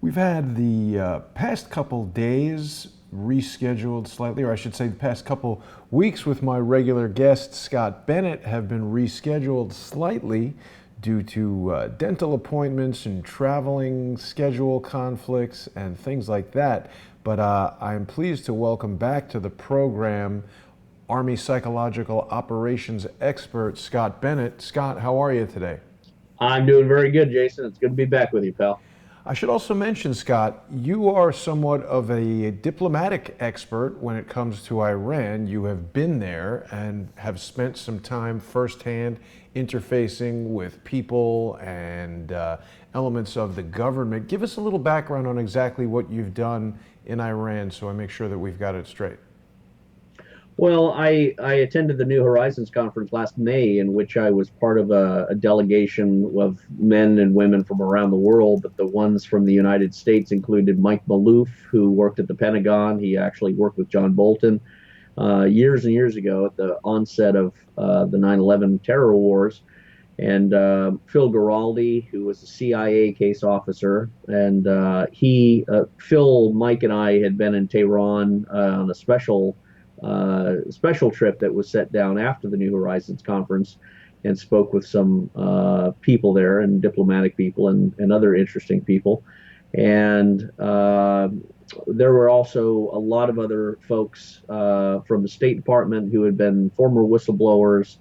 We've had the past couple days rescheduled slightly, or I should say the past couple weeks with my regular guest, Scott Bennett, have been rescheduled slightly due to dental appointments and traveling schedule conflicts and things like that. But I am pleased to welcome back to the program Army Psychological Operations expert, Scott Bennett. Scott, how are you today? I'm doing very good, Jason. It's good to be back with you, pal. I should also mention, Scott, you are somewhat of a diplomatic expert when it comes to Iran. You have been there and have spent some time firsthand interfacing with people and elements of the government. Give us a little background on exactly what you've done in Iran so I make sure that we've got it straight. Well, I attended the New Horizons conference last May, in which I was part of a delegation of men and women from around the world. But the ones from the United States included Mike Maloof, who worked at the Pentagon. He actually worked with John Bolton years and years ago at the onset of the 9/11 terror wars. And Phil Giraldi, who was a CIA case officer, and Phil, Mike, and I had been in Tehran on a special trip that was set down after the New Horizons conference, and spoke with some people there, and diplomatic people and other interesting people. And there were also a lot of other folks from the State Department who had been former whistleblowers.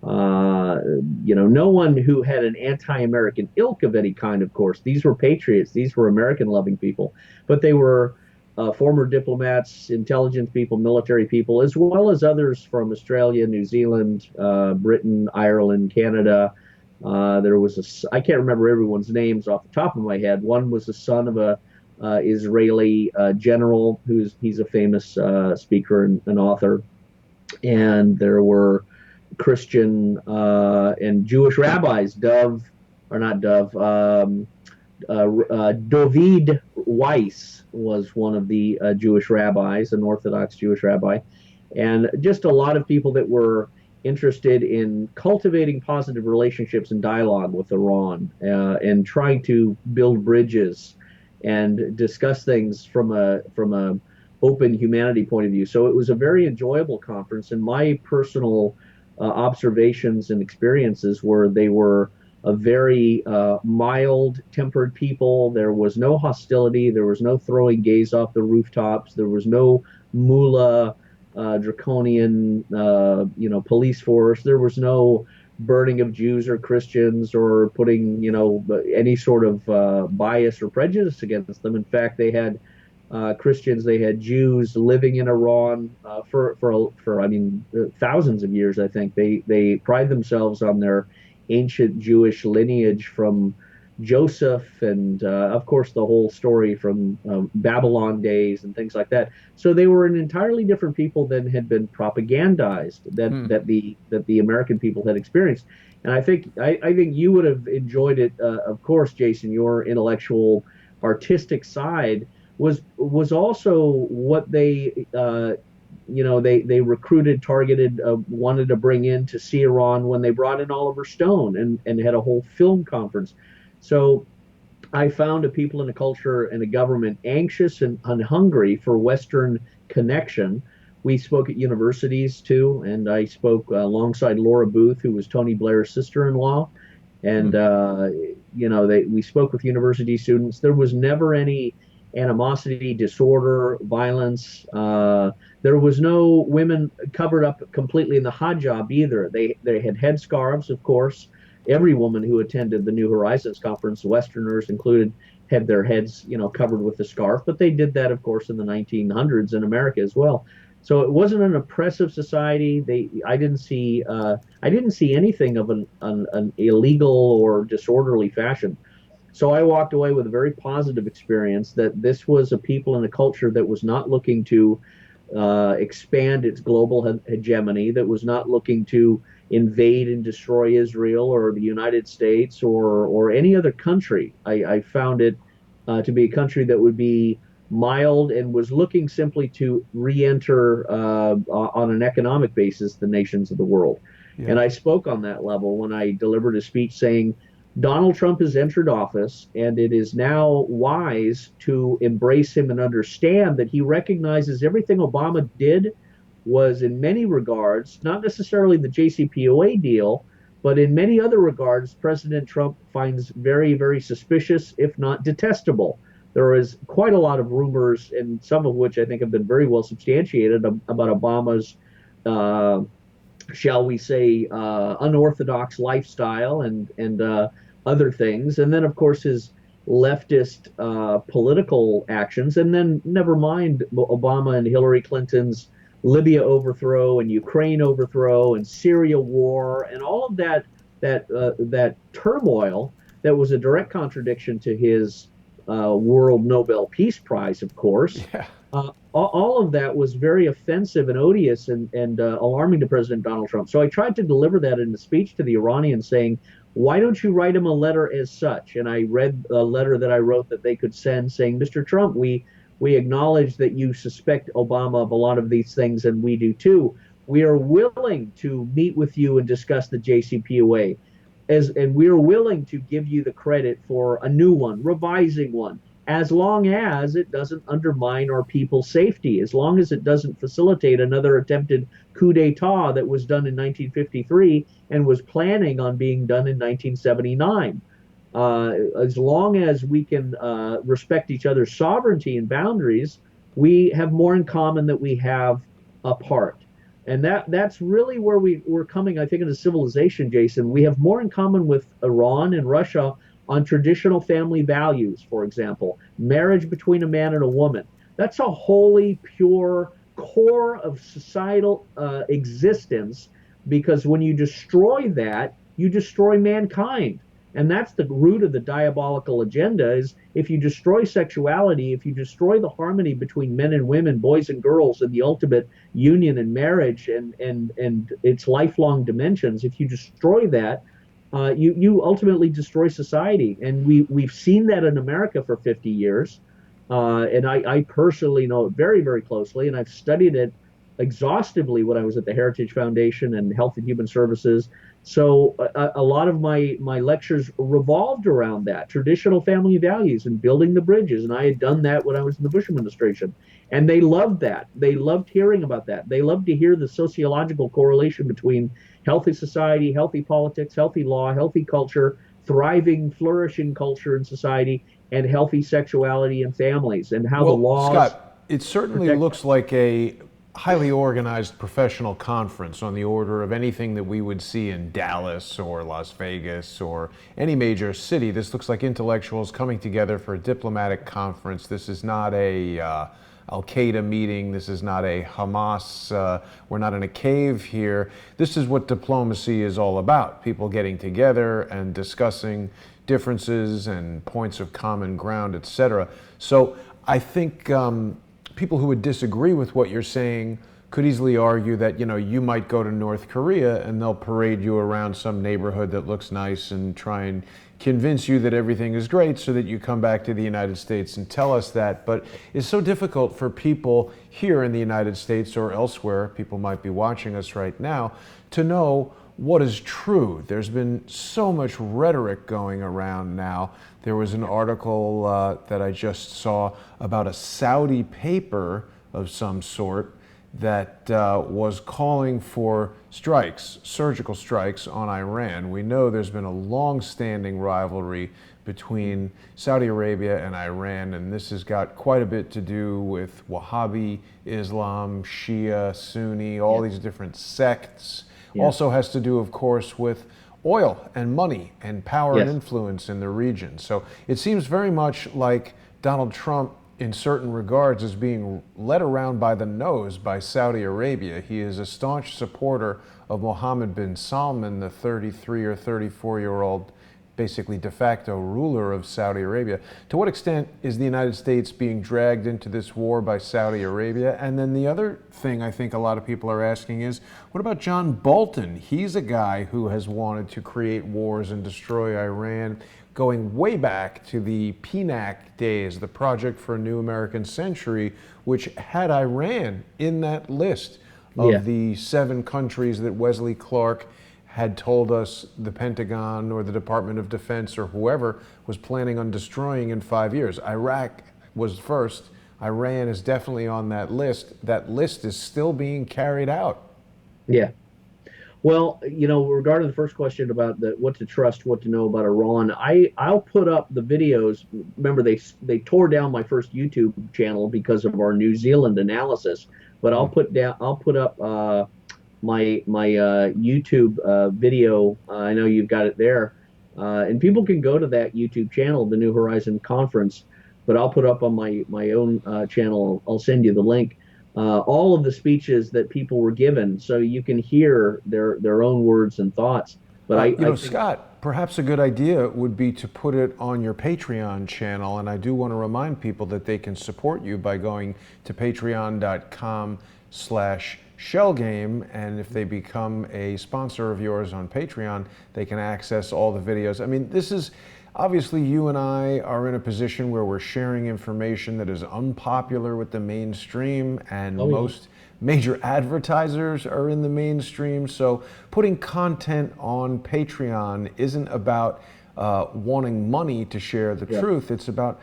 No one who had an anti-American ilk of any kind, of course. These were patriots. These were American-loving people. But they were former diplomats, intelligence people, military people, as well as others from Australia, New Zealand, Britain, Ireland, Canada. I can't remember everyone's names off the top of my head. One was the son of a Israeli general he's a famous speaker and author. And there were Christian and Jewish rabbis, David Weiss was one of the Jewish rabbis, an Orthodox Jewish rabbi, and just a lot of people that were interested in cultivating positive relationships and dialogue with Iran, and trying to build bridges and discuss things from a open humanity point of view. So it was a very enjoyable conference, and my personal observations and experiences were they were a very mild-tempered people. There was no hostility. There was no throwing gays off the rooftops. There was no mullah, draconian, police force. There was no burning of Jews or Christians or putting, any sort of bias or prejudice against them. In fact, they had Christians, they had Jews living in Iran for thousands of years. I think they pride themselves on their ancient Jewish lineage from Joseph, and of course the whole story from Babylon days and things like that. So they were an entirely different people than had been propagandized, that the American people had experienced. And I think you would have enjoyed it. Of course, Jason, your intellectual, artistic side was also what they recruited, targeted, wanted to bring in to see Iran when they brought in Oliver Stone and had a whole film conference. So I found a people and a culture and a government anxious and hungry for Western connection. We spoke at universities too, and I spoke alongside Laura Booth, who was Tony Blair's sister-in-law. And we spoke with university students. There was never any animosity, disorder, violence. There was no women covered up completely in the hijab either. They had headscarves, of course. Every woman who attended the New Horizons conference, Westerners included, had their heads, covered with a scarf. But they did that, of course, in the 1900s in America as well. So it wasn't an oppressive society. I didn't see anything of an illegal or disorderly fashion. So I walked away with a very positive experience that this was a people and a culture that was not looking to expand its global hegemony, that was not looking to invade and destroy Israel or the United States or any other country. I found it to be a country that would be mild and was looking simply to re-enter on an economic basis the nations of the world. Yeah. And I spoke on that level when I delivered a speech saying Donald Trump has entered office, and it is now wise to embrace him and understand that he recognizes everything Obama did was, in many regards, not necessarily the JCPOA deal, but in many other regards, President Trump finds very, very suspicious, if not detestable. There is quite a lot of rumors, and some of which I think have been very well substantiated, about Obama's uh, shall we say, unorthodox lifestyle and other things, and then of course his leftist political actions, and then never mind Obama and Hillary Clinton's Libya overthrow and Ukraine overthrow and Syria war and all of that turmoil that was a direct contradiction to his World Nobel Peace Prize, of course. Yeah. All of that was very offensive and odious and alarming to President Donald Trump. So I tried to deliver that in a speech to the Iranians saying, why don't you write him a letter as such? And I read a letter that I wrote that they could send saying, Mr. Trump, we acknowledge that you suspect Obama of a lot of these things, and we do too. We are willing to meet with you and discuss the JCPOA. And we're willing to give you the credit for a new one, revising one, as long as it doesn't undermine our people's safety, as long as it doesn't facilitate another attempted coup d'etat that was done in 1953 and was planning on being done in 1979. As long as we can respect each other's sovereignty and boundaries, we have more in common than we have apart. And that's really where we're coming, I think, in a civilization, Jason. We have more in common with Iran and Russia on traditional family values, for example, marriage between a man and a woman. That's a wholly pure core of societal existence, because when you destroy that, you destroy mankind. And that's the root of the diabolical agenda is if you destroy sexuality, if you destroy the harmony between men and women, boys and girls, and the ultimate union and marriage and its lifelong dimensions, if you destroy that, you ultimately destroy society. And we've seen that in America for 50 years. And I personally know it very, very closely, and I've studied it exhaustively when I was at the Heritage Foundation and Health and Human Services. So a lot of my lectures revolved around that, traditional family values and building the bridges. And I had done that when I was in the Bush administration. And they loved that. They loved hearing about that. They loved to hear the sociological correlation between healthy society, healthy politics, healthy law, healthy culture, thriving, flourishing culture and society, and healthy sexuality and families, and how the Well, laws Scott, it certainly protect. looks like a highly organized professional conference on the order of anything that we would see in Dallas or Las Vegas or any major city. This looks like intellectuals coming together for a diplomatic conference. This is not a Al-Qaeda meeting. This is not a Hamas. We're not in a cave here. This is what diplomacy is all about. People getting together and discussing differences and points of common ground, etc. So I think people who would disagree with what you're saying could easily argue that, you know, you might go to North Korea and they'll parade you around some neighborhood that looks nice and try and convince you that everything is great so that you come back to the United States and tell us that. But it's so difficult for people here in the United States or elsewhere, people might be watching us right now, to know what is true. There's been so much rhetoric going around now. There was an article that I just saw about a Saudi paper of some sort that was calling for strikes, surgical strikes on Iran. We know there's been a long-standing rivalry between Saudi Arabia and Iran, and this has got quite a bit to do with Wahhabi Islam, Shia, Sunni, all these different sects. Also has to do, of course, with oil and money and power and influence in the region. So it seems very much like Donald Trump, in certain regards, is being led around by the nose by Saudi Arabia. He is a staunch supporter of Mohammed bin Salman, the 33 or 34-year-old basically de facto ruler of Saudi Arabia. To what extent is the United States being dragged into this war by Saudi Arabia? And then the other thing I think a lot of people are asking is, what about John Bolton? He's a guy who has wanted to create wars and destroy Iran, going way back to the PNAC days, the Project for a New American Century, which had Iran in that list of the 7 countries that Wesley Clark had told us the Pentagon or the Department of Defense or whoever was planning on destroying in 5 years. Iraq was first. Iran is definitely on that list. That list is still being carried out. Yeah. Well, regarding the first question about what to trust, what to know about Iran, I'll put up the videos. Remember, they tore down my first YouTube channel because of our New Zealand analysis. But I'll put up my YouTube video. I know you've got it there, and people can go to that YouTube channel, the New Horizon Conference. But I'll put up on my own channel. I'll send you the link. All of the speeches that people were given, so you can hear their own words and thoughts. But I think, Scott, perhaps a good idea would be to put it on your Patreon channel, and I do want to remind people that they can support you by going to patreon.com/shellgame, and if they become a sponsor of yours on Patreon, they can access all the videos. I mean, this is obviously, you and I are in a position where we're sharing information that is unpopular with the mainstream, and most major advertisers are in the mainstream. So putting content on Patreon isn't about wanting money to share the truth. It's about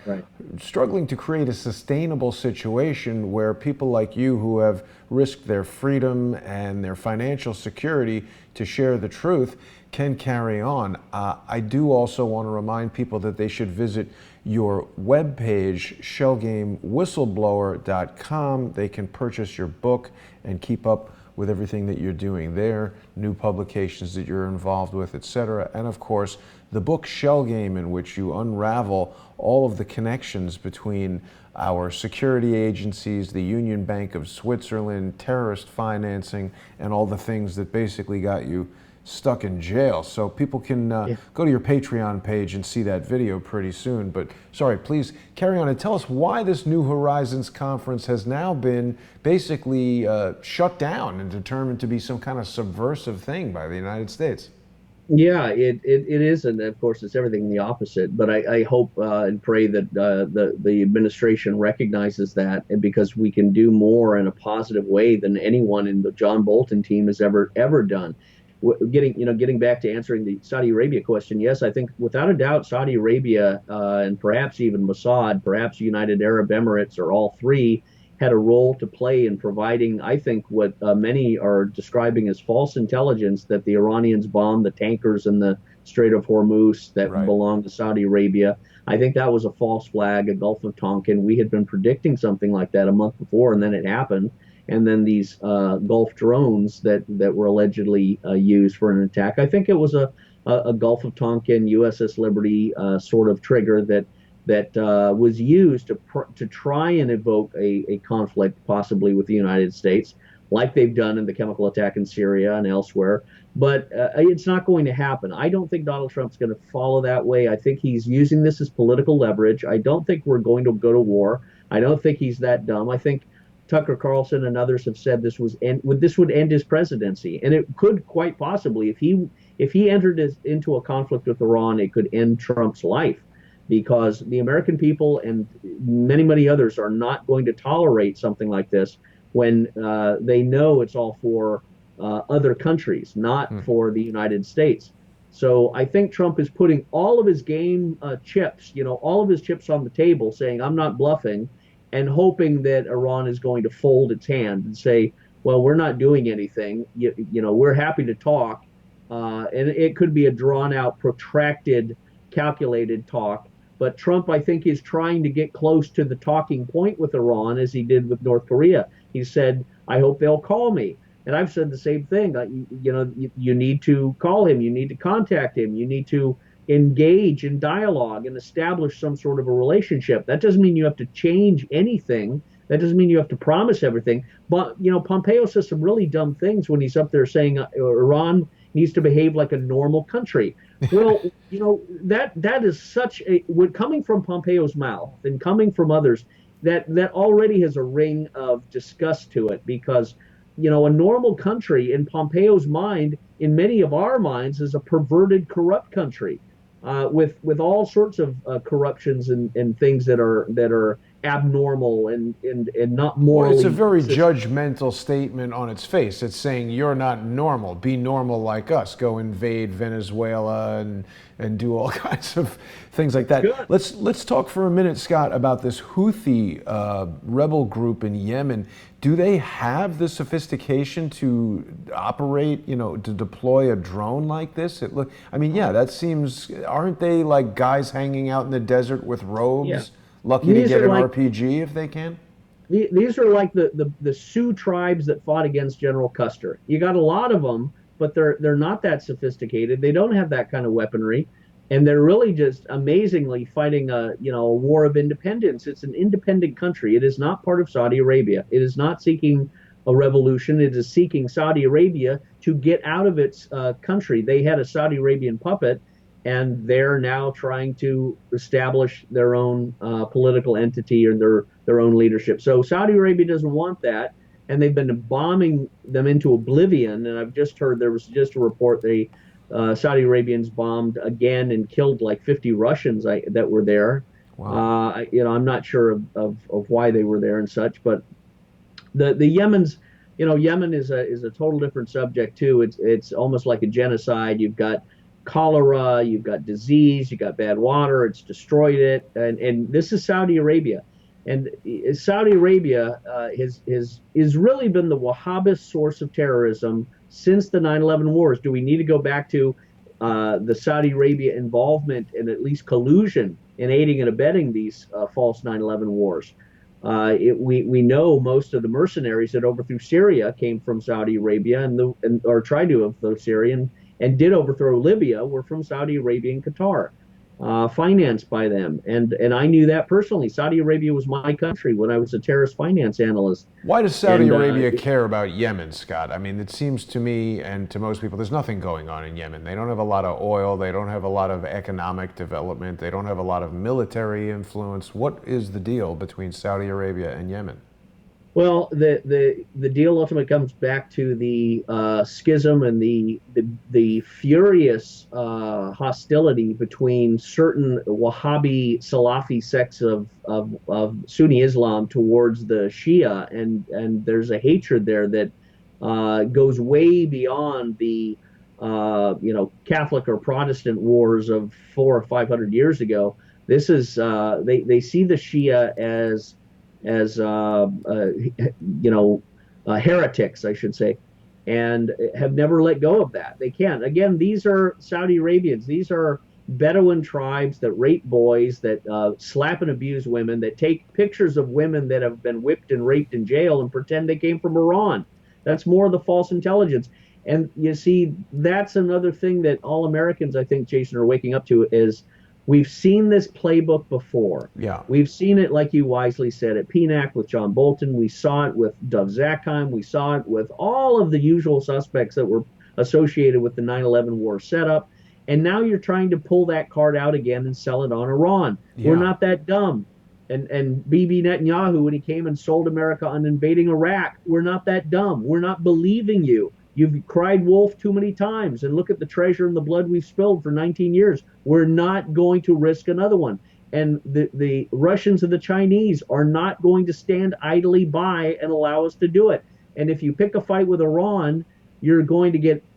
struggling to create a sustainable situation where people like you, who have risked their freedom and their financial security to share the truth, can carry on. I do also want to remind people that they should visit your webpage, shellgamewhistleblower.com. They can purchase your book and keep up with everything that you're doing there, new publications that you're involved with, etc. And of course, the book Shell Game, in which you unravel all of the connections between our security agencies, the Union Bank of Switzerland, terrorist financing, and all the things that basically got you stuck in jail. So people can go to your Patreon page and see that video pretty soon. But sorry, please carry on and tell us why this New Horizons conference has now been basically shut down and determined to be some kind of subversive thing by the United States. Yeah, it is, and of course it's everything the opposite. But I hope and pray that the administration recognizes that, and because we can do more in a positive way than anyone in the John Bolton team has ever done. Getting back to answering the Saudi Arabia question, yes, I think without a doubt Saudi Arabia and perhaps even Mossad, perhaps United Arab Emirates, or all three, had a role to play in providing, I think, what many are describing as false intelligence that the Iranians bombed the tankers in the Strait of Hormuz that belonged to Saudi Arabia. I think that was a false flag, a Gulf of Tonkin. We had been predicting something like that a month before, and then it happened. And then these Gulf drones that were allegedly used for an attack. I think it was a Gulf of Tonkin, USS Liberty sort of trigger that was used to try and evoke a conflict, possibly with the United States, like they've done in the chemical attack in Syria and elsewhere. But it's not going to happen. I don't think Donald Trump's going to follow that way. I think he's using this as political leverage. I don't think we're going to go to war. I don't think he's that dumb. I think Tucker Carlson and others have said this would end his presidency, and it could quite possibly, if he entered into a conflict with Iran, it could end Trump's life, because the American people and many others are not going to tolerate something like this when they know it's all for other countries, not for the United States. So I think Trump is putting all of his game chips, all of his chips on the table, saying, I'm not bluffing, and hoping that Iran is going to fold its hand and say, well, we're not doing anything. We're happy to talk. And it could be a drawn out, protracted, calculated talk. But Trump, I think, is trying to get close to the talking point with Iran, as he did with North Korea. He said, I hope they'll call me. And I've said the same thing. You need to call him. You need to contact him. You need to engage in dialogue and establish some sort of a relationship. That doesn't mean you have to change anything. That doesn't mean you have to promise everything. But, Pompeo says some really dumb things when he's up there saying Iran needs to behave like a normal country. Well, that is such a, coming from Pompeo's mouth and coming from others, that already has a ring of disgust to it, because, a normal country in Pompeo's mind, in many of our minds, is a perverted, corrupt country. With all sorts of corruptions and things that are abnormal and not Well, it's a morally very consistent. judgmental statement on its face. It's saying you're not normal. Be normal like us. Go invade Venezuela and do all kinds of things like that. Good. Let's talk for a minute, Scott, about this Houthi rebel group in Yemen. Do they have the sophistication to operate, to deploy a drone like this? I mean, yeah, that seems. Aren't they like guys hanging out in the desert with Yeah. robes, lucky to These get are an like RPG if they can? these are like the Sioux tribes that fought against General Custer. You got a lot of them, but they're not that sophisticated. They don't have that kind of weaponry, and they're really just amazingly fighting a war of independence. It's an independent country. It is not part of Saudi Arabia. It is not seeking a revolution. It is seeking Saudi Arabia to get out of its country. They had a Saudi Arabian puppet, and they're now trying to establish their own political entity or their own leadership. So Saudi Arabia doesn't want that, and they've been bombing them into oblivion. And I've just heard there was just a report they Saudi Arabians bombed again and killed like 50 Russians that were there. Wow. I'm not sure of why they were there and such, but the Yemen's Yemen is a total different subject too. It's almost like a genocide. You've got cholera, you've got disease, you've got bad water. It's destroyed it, and this is Saudi Arabia, and Saudi Arabia has really been the Wahhabist source of terrorism since the 9/11 wars. Do we need to go back to the Saudi Arabia involvement and at least collusion in aiding and abetting these false 9/11 wars? We know most of the mercenaries that overthrew Syria came from Saudi Arabia or tried to overthrow Syria and did overthrow Libya were from Saudi Arabia and Qatar, financed by them. And I knew that personally. Saudi Arabia was my country when I was a terrorist finance analyst. Why does Saudi And Arabia care about Yemen, Scott? I mean, it seems to me and to most people there's nothing going on in Yemen. They don't have a lot of oil. They don't have a lot of economic development. They don't have a lot of military influence. What is the deal between Saudi Arabia and Yemen? Well, the deal ultimately comes back to the schism and the furious hostility between certain Wahhabi Salafi sects of Sunni Islam towards the Shia, and there's a hatred there that goes way beyond the Catholic or Protestant wars of 400 or 500 years ago. This is they see the Shia as heretics, I should say, and have never let go of that. They can't. Again, these are Saudi Arabians. These are Bedouin tribes that rape boys, that slap and abuse women, that take pictures of women that have been whipped and raped in jail and pretend they came from Iran. That's more of the false intelligence. And you see, that's another thing that all Americans, I think, Jason, are waking up to is we've seen this playbook before. Yeah. We've seen it, like you wisely said, at PNAC with John Bolton. We saw it with Dov Zakheim. We saw it with all of the usual suspects that were associated with the 9/11 war setup. And now you're trying to pull that card out again and sell it on Iran. Yeah. We're not that dumb. And Bibi Netanyahu, when he came and sold America on invading Iraq, we're not that dumb. We're not believing you. You've cried wolf too many times, and look at the treasure and the blood we've spilled for 19 years. We're not going to risk another one. And the Russians and the Chinese are not going to stand idly by and allow us to do it. And if you pick a fight with Iran, you're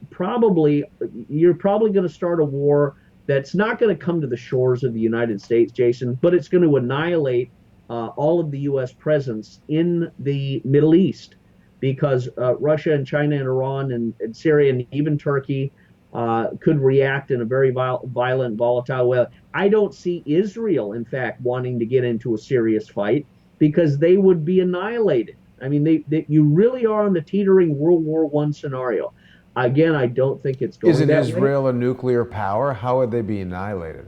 probably going to start a war that's not going to come to the shores of the United States, Jason, but it's going to annihilate all of the U.S. presence in the Middle East, because Russia and China and Iran and Syria and even Turkey could react in a very violent, volatile way. I don't see Israel, in fact, wanting to get into a serious fight because they would be annihilated. I mean, you really are on the teetering World War I scenario. Again, I don't think it's going Isn't that Israel way. a nuclear power? How would they be annihilated?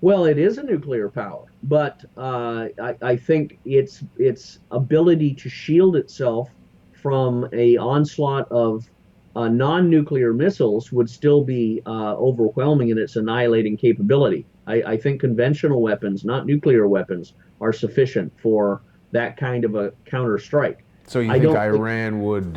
Well, it is a nuclear power, but I think its ability to shield itself from a onslaught of non-nuclear missiles would still be overwhelming in its annihilating capability. I think conventional weapons, not nuclear weapons, are sufficient for that kind of a counter strike. So you I think don't Iran would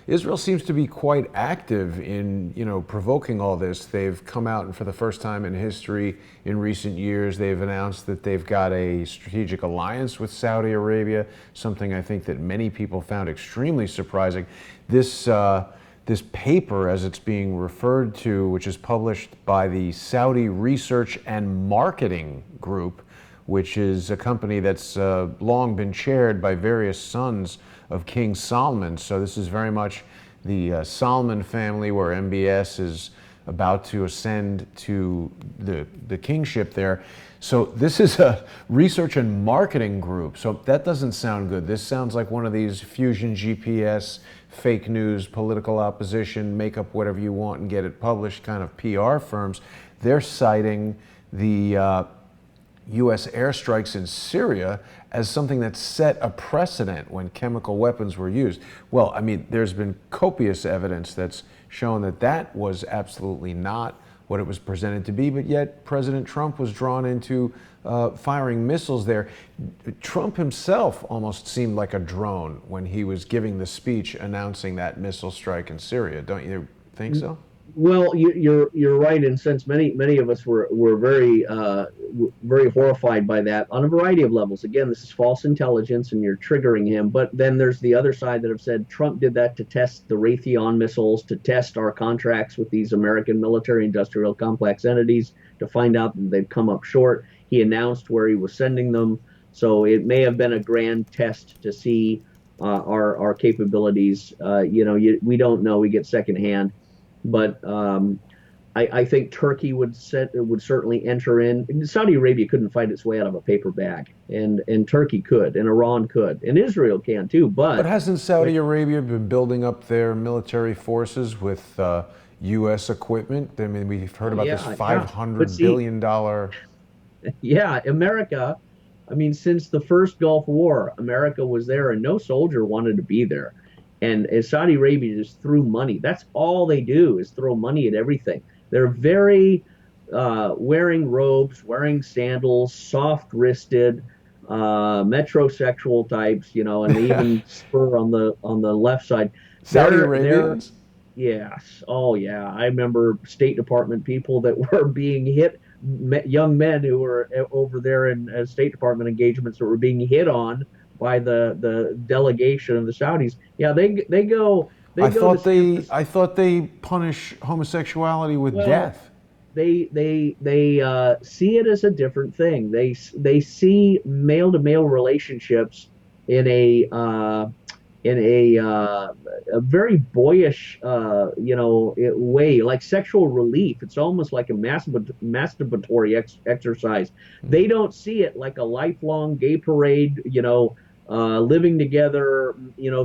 Israel seems to be quite active in, provoking all this. They've come out and for the first time in history in recent years, they've announced that they've got a strategic alliance with Saudi Arabia, something I think that many people found extremely surprising. This paper, as it's being referred to, which is published by the Saudi Research and Marketing Group, which is a company that's long been chaired by various sons of King Solomon. So this is very much the Solomon family, where MBS is about to ascend to the kingship there. So this is a research and marketing group. So that doesn't sound good. This sounds like one of these Fusion GPS, fake news, political opposition, make up whatever you want and get it published kind of PR firms. They're citing the U.S. airstrikes in Syria as something that set a precedent when chemical weapons were used. Well, I mean, there's been copious evidence that's shown that that was absolutely not what it was presented to be, but yet President Trump was drawn into firing missiles there. Trump himself almost seemed like a drone when he was giving the speech announcing that missile strike in Syria. Don't you think so? Well, you're right in a sense. Many of us were very horrified by that on a variety of levels. Again, this is false intelligence, and you're triggering him. But then there's the other side that have said Trump did that to test the Raytheon missiles, to test our contracts with these American military-industrial complex entities, to find out that they've come up short. He announced where he was sending them, so it may have been a grand test to see our capabilities. We don't know. We get secondhand. But I think Turkey would certainly enter in. Saudi Arabia couldn't fight its way out of a paper bag, and Turkey could, and Iran could, and Israel can too. But hasn't Saudi Arabia been building up their military forces with U.S. equipment? I mean, we've heard about this $500 billion. Yeah, America. I mean, since the first Gulf War, America was there, and no soldier wanted to be there. And Saudi Arabia just threw money. That's all they do, is throw money at everything. They're very wearing robes, wearing sandals, soft-wristed, metrosexual types, and they even spur on the left side. Saudi Arabians? Yes. Oh, yeah. I remember State Department people that were being hit, young men who were over there in State Department engagements that were being hit on by the delegation of the Saudis. Yeah, they go. I thought they punish homosexuality with death. They see it as a different thing. They see male to male relationships in a very boyish way, like sexual relief. It's almost like a masturbatory exercise. They don't see it like a lifelong gay parade, living together,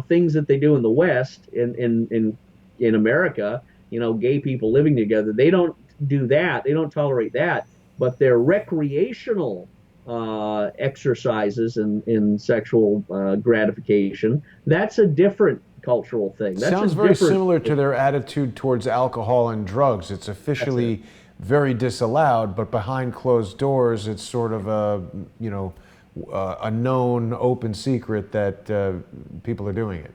things that they do in the West, in America, gay people living together. They don't do that. They don't tolerate that. But their recreational exercises in sexual gratification, that's a different cultural thing. Sounds very similar to their attitude towards alcohol and drugs. It's officially very disallowed, but behind closed doors, it's sort of a known open secret that people are doing it.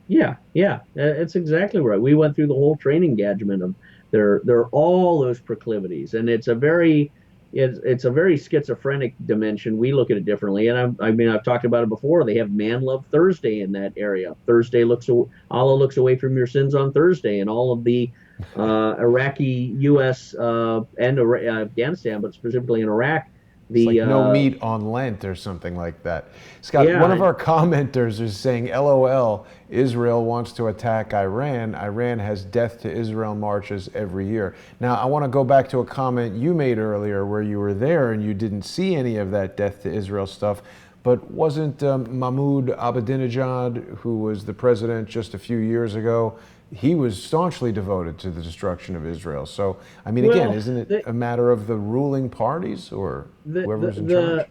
Yeah, it's exactly right. We went through the whole training regimen of there are all those proclivities, and it's a very schizophrenic dimension. We look at it differently, and I've talked about it before. They have Man Love Thursday in that area. Allah looks away from your sins on Thursday, and all of the Iraqi, U.S. And Afghanistan, but specifically in Iraq. It's like no meat on Lent or something like that. Scott, one of our commenters is saying, LOL, Israel wants to attack Iran. Iran has death to Israel marches every year. Now, I want to go back to a comment you made earlier where you were there and you didn't see any of that death to Israel stuff. But wasn't Mahmoud Ahmadinejad, who was the president just a few years ago, he was staunchly devoted to the destruction of Israel. So, I mean, again, isn't it a matter of the ruling parties or whoever's in charge?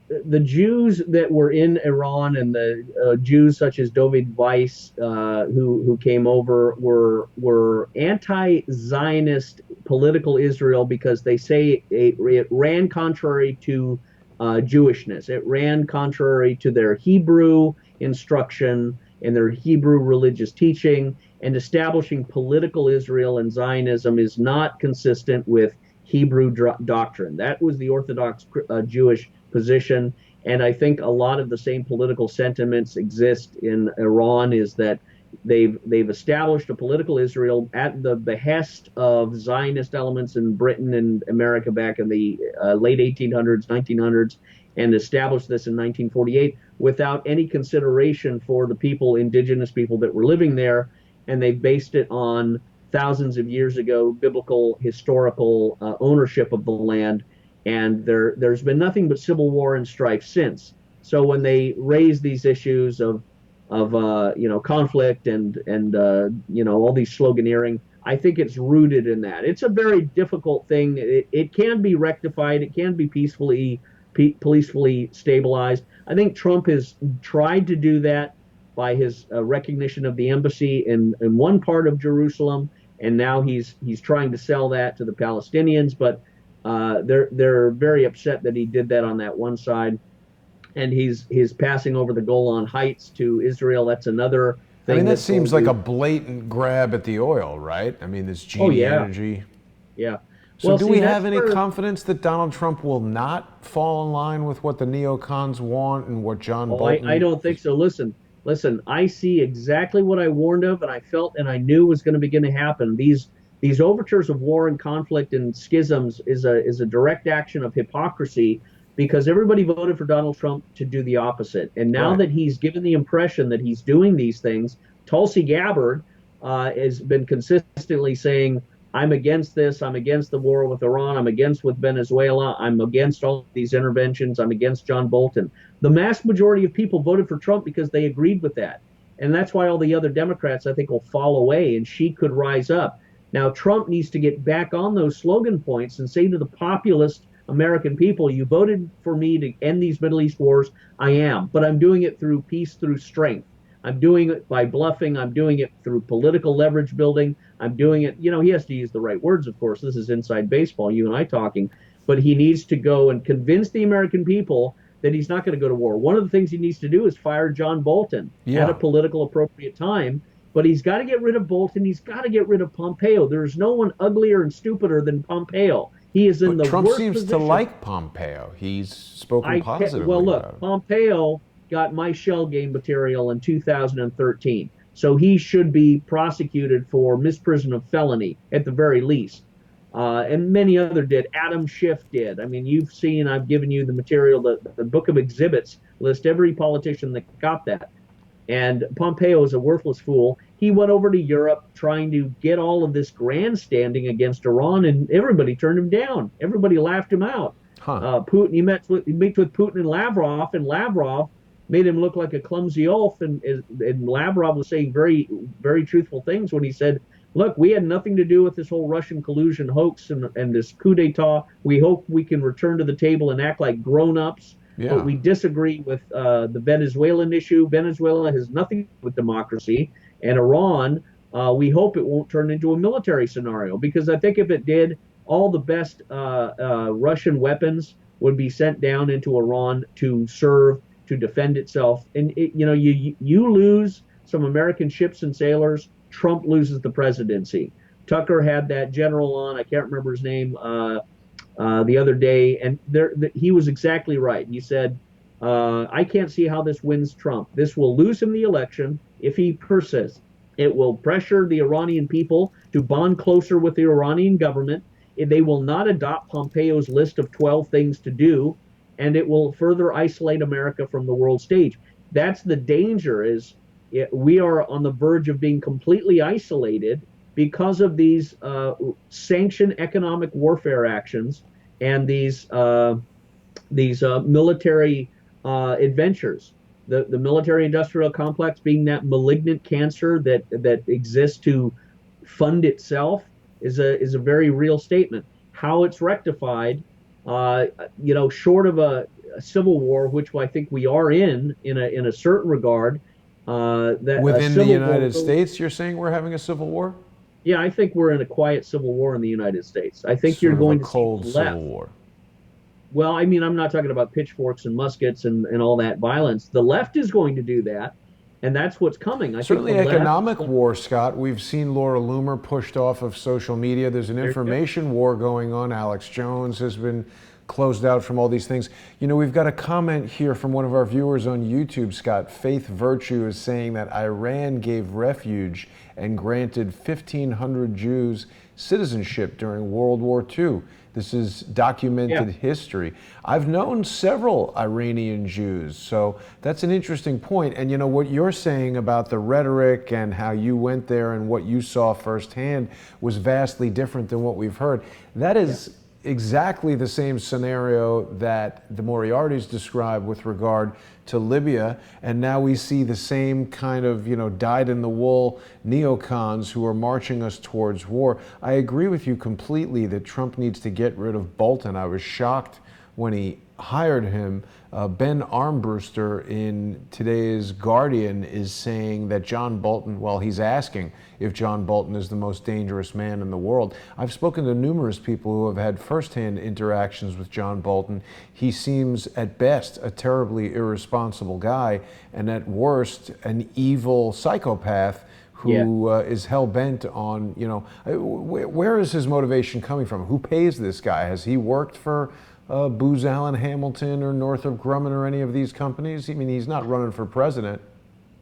The Jews that were in Iran and the Jews such as David Weiss, who came over, were anti-Zionist political Israel because they say it ran contrary to Jewishness. It ran contrary to their Hebrew instruction. and their Hebrew religious teaching, and establishing political Israel and Zionism is not consistent with Hebrew doctrine. That was the Orthodox Jewish position. And I think a lot of the same political sentiments exist in Iran, is that they've established a political Israel at the behest of Zionist elements in Britain and America back in the late 1800s, 1900s, and established this in 1948 without any consideration for the people, indigenous people that were living there. And they've based it on thousands of years ago biblical historical ownership of the land. And there's been nothing but civil war and strife since. So when they raise these issues of conflict and all these sloganeering, I think it's rooted in that. It's a very difficult thing. It can be rectified. It can be peacefully stabilized. I think Trump has tried to do that by his recognition of the embassy in one part of Jerusalem, and now he's trying to sell that to the Palestinians. But they're very upset that he did that on that one side. And he's passing over the Golan Heights to Israel. That's another thing. I mean, that seems like a blatant grab at the oil, right? I mean, this genie energy. Yeah. So well, do we have any confidence that Donald Trump will not fall in line with what the neocons want and what John Bolton... I don't think so. Listen, I see exactly what I warned of, and I felt and I knew was going to begin to happen. These overtures of war and conflict and schisms is a direct action of hypocrisy, because everybody voted for Donald Trump to do the opposite. And now that he's given the impression that he's doing these things, Tulsi Gabbard has been consistently saying, I'm against this, I'm against the war with Iran, I'm against with Venezuela, I'm against all these interventions, I'm against John Bolton. The mass majority of people voted for Trump because they agreed with that. And that's why all the other Democrats, I think, will fall away, and she could rise up. Now, Trump needs to get back on those slogan points and say to the populist American people, you voted for me to end these Middle East wars. I am, but I'm doing it through peace, through strength. I'm doing it by bluffing. I'm doing it through political leverage building. I'm doing it, he has to use the right words, of course. This is inside baseball, you and I talking, but he needs to go and convince the American people that he's not going to go to war. One of the things he needs to do is fire John Bolton at a political appropriate time, but he's got to get rid of Bolton. He's got to get rid of Pompeo. There's no one uglier and stupider than Pompeo. He is in the Trump worst seems position. to like Pompeo. He's spoken positively well, look, about it. Pompeo got my shell game material in 2013. So he should be prosecuted for misprision of felony at the very least. And many other did. Adam Schiff did. I mean, you've seen, I've given you the material, the book of exhibits list every politician that got that. And Pompeo is a worthless fool. He went over to Europe trying to get all of this grandstanding against Iran, and everybody turned him down. Everybody laughed him out. Putin, he met with Putin and Lavrov made him look like a clumsy oaf, and Lavrov was saying very, very truthful things when he said, look, we had nothing to do with this whole Russian collusion hoax and this coup d'etat. We hope we can return to the table and act like grown-ups. Yeah. But we disagree with the Venezuelan issue. Venezuela has nothing to do with democracy. And Iran, we hope it won't turn into a military scenario, because I think if it did, all the best Russian weapons would be sent down into Iran to serve, to defend itself. And, you lose some American ships and sailors, Trump loses the presidency. Tucker had that general on, I can't remember his name, the other day, and he was exactly right. He said, I can't see how this wins Trump. This will lose him the election if he persists. It will pressure the Iranian people to bond closer with the Iranian government. They will not adopt Pompeo's list of 12 things to do, and it will further isolate America from the world stage. That's the danger, is we are on the verge of being completely isolated because of these sanctioned economic warfare actions and these military adventures. The military-industrial complex being that malignant cancer that exists to fund itself is a very real statement. How it's rectified, short of a civil war, which I think we are in a certain regard. That within the United States, you're saying we're having a civil war? Yeah, I think we're in a quiet civil war in the United States. I think you're going to see cold civil war. Well, I mean, I'm not talking about pitchforks and muskets and all that violence. The left is going to do that, and that's what's coming. I think the Certainly left is economic going. war, Scott. We've seen Laura Loomer pushed off of social media. There's an There you go. information war going on. Alex Jones has been closed out from all these things. You know, we've got a comment here from one of our viewers on YouTube, Scott. Faith Virtue is saying that Iran gave refuge and granted 1,500 Jews citizenship during World War II. This is documented Yeah. history. I've known several Iranian Jews, so that's an interesting point. And you know, what you're saying about the rhetoric and how you went there and what you saw firsthand was vastly different than what we've heard. That is exactly the same scenario that the Moriartys described with regard to Libya, and now we see the same kind of, you know, dyed-in-the-wool neocons who are marching us towards war. I agree with you completely that Trump needs to get rid of Bolton. I was shocked when he hired him. Ben Armbruster in today's Guardian is saying that John Bolton, well, he's asking if John Bolton is the most dangerous man in the world. I've spoken to numerous people who have had firsthand interactions with John Bolton. He seems at best a terribly irresponsible guy, and at worst an evil psychopath Yeah. who is hell-bent on, you know, where is his motivation coming from? Who pays this guy? Has he worked for Booz Allen Hamilton or Northrop Grumman or any of these companies? I mean, he's not running for president.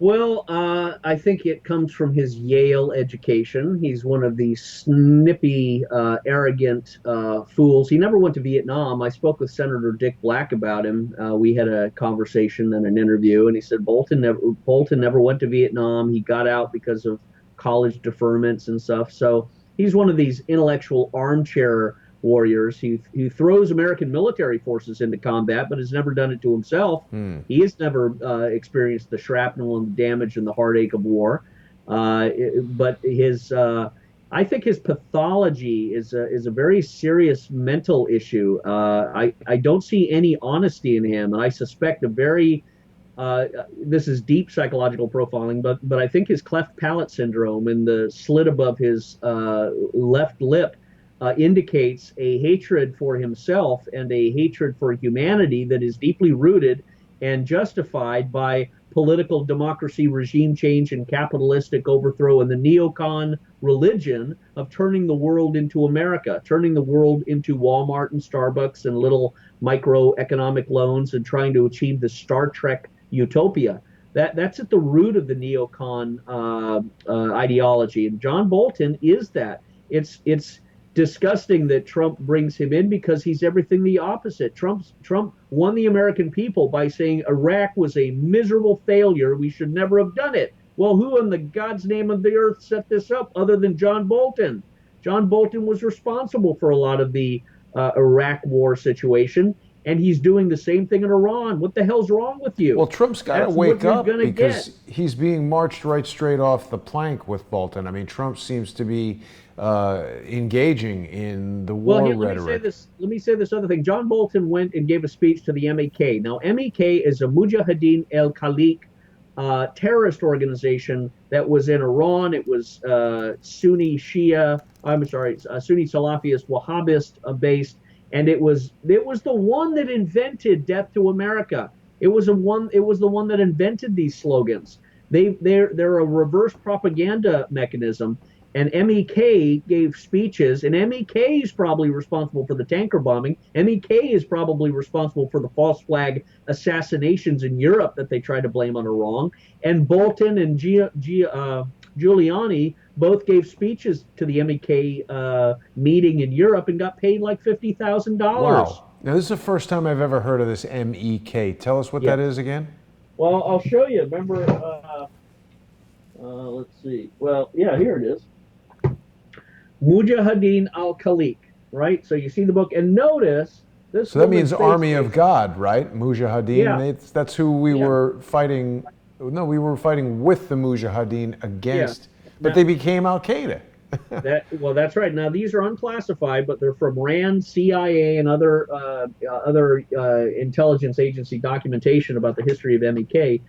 Well, I think it comes from his Yale education. He's one of these snippy, arrogant fools. He never went to Vietnam. I spoke with Senator Dick Black about him. We had a conversation and an interview, and he said Bolton never went to Vietnam. He got out because of college deferments and stuff. So he's one of these intellectual armchair warriors. He throws American military forces into combat, but has never done it to himself. He has never experienced the shrapnel and the damage and the heartache of war. But I think his pathology is a very serious mental issue. I don't see any honesty in him, and I suspect a very this is deep psychological profiling, but I think his cleft palate syndrome and the slit above his left lip indicates a hatred for himself and a hatred for humanity that is deeply rooted and justified by political democracy, regime change, and capitalistic overthrow, and the neocon religion of turning the world into America, turning the world into Walmart and Starbucks and little microeconomic loans, and trying to achieve the Star Trek utopia. That's at the root of the neocon ideology, and John Bolton is that. It's disgusting that Trump brings him in because he's everything the opposite. Trump won the American people by saying Iraq was a miserable failure. We should never have done it. Well, who in the God's name of the earth set this up other than John Bolton? John Bolton was responsible for a lot of the Iraq war situation, and he's doing the same thing in Iran. What the hell's wrong with you? Well, Trump's got to That's wake what up you're gonna because get. he's being marched right straight off the plank with Bolton. I mean, Trump seems to be engaging in the war rhetoric. Let me say this other thing. John Bolton went and gave a speech to the MEK. Now, MEK is a Mujahideen el-Khaliq terrorist organization that was in Iran. It was Sunni Salafist, Wahhabist based, and it was the one that invented "Death to America." It was the one that invented these slogans. They're a reverse propaganda mechanism. And MEK gave speeches, and MEK is probably responsible for the tanker bombing. MEK is probably responsible for the false flag assassinations in Europe that they tried to blame on Iran. And Bolton and Giuliani both gave speeches to the MEK meeting in Europe and got paid like $50,000. Wow. Now, this is the first time I've ever heard of this MEK. Tell us what that is again. Well, I'll show you. Remember, let's see. Well, yeah, here it is. Mujahideen al-Khaliq, right? So you see the book, and notice this. So that means Army of God, right? Mujahideen. Yeah. That's who we were fighting. No, we were fighting with the Mujahideen against, but they became Al Qaeda. That's right. Now these are unclassified, but they're from RAND, CIA, and other intelligence agency documentation about the history of MEK.